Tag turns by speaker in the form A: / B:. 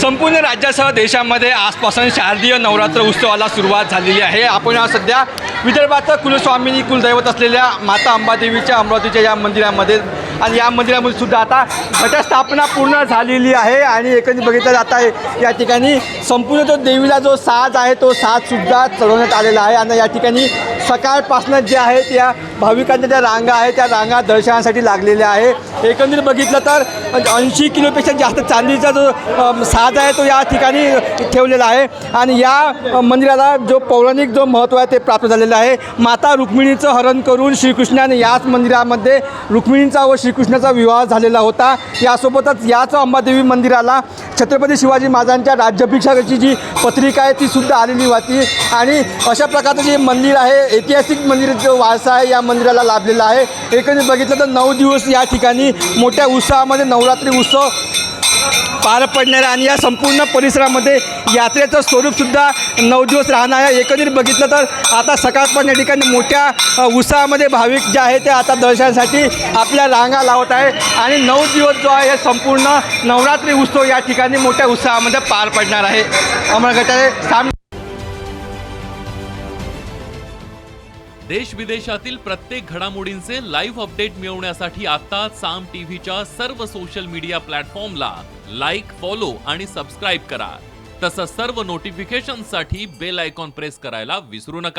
A: संपूर्ण राज्यासह देशामध्ये आजपासून शारदीय नवरात्र उत्सवाला सुरुवात झालेली आहे। आपण आज सध्या विदर्भाचं कुलस्वामिनी कुलदैवत असलेल्या माता अंबादेवीच्या अमरावतीच्या या मंदिरामध्ये आणि या मंदिरामध्ये सुद्धा आता घटस्थापना पूर्ण झालेली आहे आणि एकंदरीत बघितलं जात आहे या ठिकाणी संपूर्ण जो देवीला जो साज आहे तो साजसुद्धा चढवण्यात आलेला आहे आणि या ठिकाणी सकाळपासून जे आहे त्या भाविकांच्या ज्या रांगा आहेत त्या रांगा दर्शनासाठी लागलेल्या आहे। एकंदरीत बघितलं तर 80 किलोपेक्षा जास्त चांदीचा जो साज आहे तो या ठिकाणी ठेवलेला आहे आणि या मंदिराला जो पौराणिक जो महत्त्व आहे ते प्राप्त झालेलं आहे। माता रुक्मिणीचं हरण करून श्रीकृष्णाने याच मंदिरामध्ये रुक्मिणीचा व श्रीकृष्णाचा विवाह झालेला होता। यासोबतच याच अंबादेवी मंदिराला छत्रपती शिवाजी महाराजांच्या राज्याभिषेकाची जी पत्रिका आहे ती सुद्धा आलेली होती आणि अशा प्रकारचं जे मंदिर आहे ऐतिहासिक मंदिर जो वारसा आहे या मंदिराला लाभलेला आहे। एकंदरीत बघितलं तर 9 दिवस या ठिकाणी मोठ्या उत्साहामध्ये नवरात्री उत्सव पार पडणार आहे आणि या संपूर्ण परिसरामध्ये यात्रेचं स्वरूपसुद्धा 9 दिवस राहणार आहे। एकंदरीत बघितलं तर आता सकाळपासून या ठिकाणी मोठ्या उत्साहामध्ये भाविक जे आहे ते आता दर्शनासाठी आपल्या रांगा लावत आहे आणि 9 दिवस जो आहे हे संपूर्ण नवरात्री उत्सव या ठिकाणी मोठ्या उत्साहामध्ये पार पडणार आहे। अमरगटाळे साम
B: देश विदेशातील प्रत्येक घडामोडींचे लाईव्ह अपडेट मिळवण्यासाठी आता साम टीव्हीच्या सर्व सोशल मीडिया प्लॅटफॉर्मला लाईक, फॉलो आणि सबस्क्राईब करा। तसंच सर्व नोटिफिकेशनसाठी बेल आयकॉन प्रेस करायला विसरू नका।